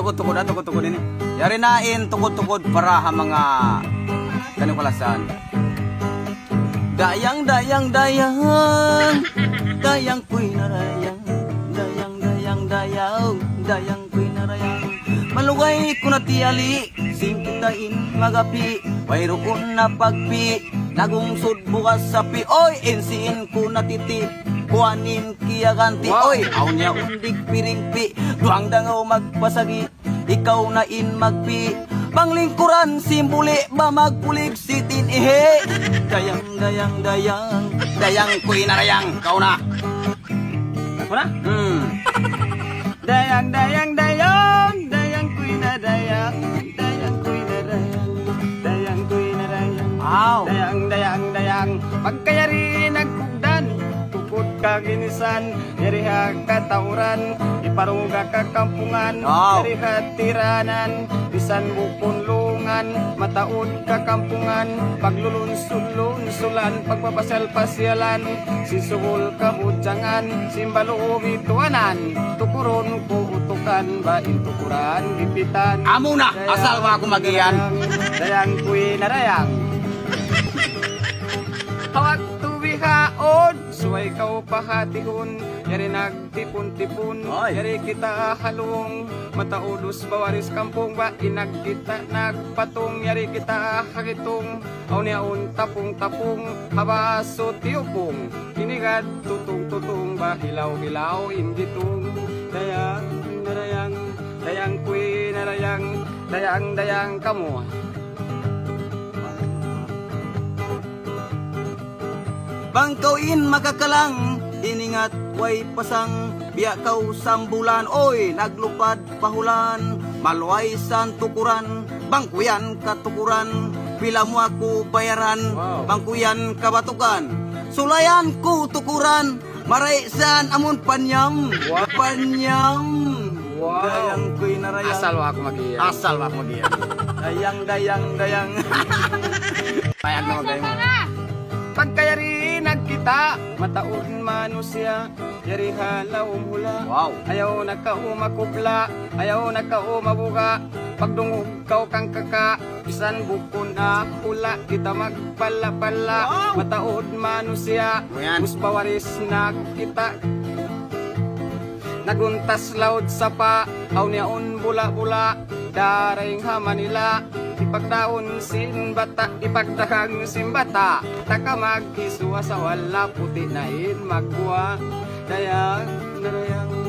tukod-tukod, tukod-tukod ini. Yari nain tukod-tukod para ha mga kanukalasan. Dayang, dayang, dayang, dayang kuy narayang, dayang, dayang, dayang, dayang kuy narayang. Malugay ko na tiyali, singkitain magapi, mayro ko na pagpi, nagungsod bukas sapi, oy, insiin ko na titi, kuanin kiya ganti, oy, aw niya undik piringpi, duang dangaw magpasagi, ikaw na in magpi, panglingkuran simbuli ba magpulig sitin ihe, dayang, dayang, dayang, dayang kuy narayang, kau na. Ako na? Dayang, dayang, dayang, dayang kuy na dayang, dayang kuy na dayang, dayang kuy na dayang, dayang, dayang, dayang, pagkayari nagkugdan, tukod kaginisan, yariha katauran, iparuga kakampungan, yariha tiranan, bisan bukunlungan, mataod kakampungan, paglulunsulunsulan, pagpapasal-pasyalan, sisugol kabutsangan, simbalo bituanan, tukuron ko utukan, bain tukuran, gipitan. Amo na, asal mo ako magiyan. Dayang kuy na dayang. Hawak tuwihaon, suway kau pahatihon, yari nagtipon-tipon, yari kita halong, mataudos bawaris kampong, ba inag kita nagpatong, yari kita hakitong, aw niyaon tapong-tapong, habaso tiyupong, inigad tutong-tutong, ba hilaw-hilaw inditong, dayang narayang, dayang kuy narayang, dayang-dayang kamo. Bangkawin makakalang, iningat way pasang, biya kau sambulan, oy, naglupad pahulan, maluay san tukuran, bangkuyan katukuran, pila mo ako bayaran, bangkuyan kabatukan, sulayan ko tukuran, maray san amon panyam, panyam. Dayang kuy narayang. Asal wa ako magiyan. Asal wa ako magiyan. Dayang, dayang, dayang. Payag na magay mo. Pagkayari nagkita, mataon manusia, yari halaw mula, ayaw nagkaumakupla, ayaw nagkaumabuka, pagdungog kau kang kaka, bisan bukon na hula, kita magpala-pala, mataon manusia, musbawaris nagkita, naguntas laud sapa, aw niyaon bula-bula, daring hamanila, ipagdaon sinbata, ipagdahang simbata, taka magkiswa sa wala puti na in magkuha, dayang narayang.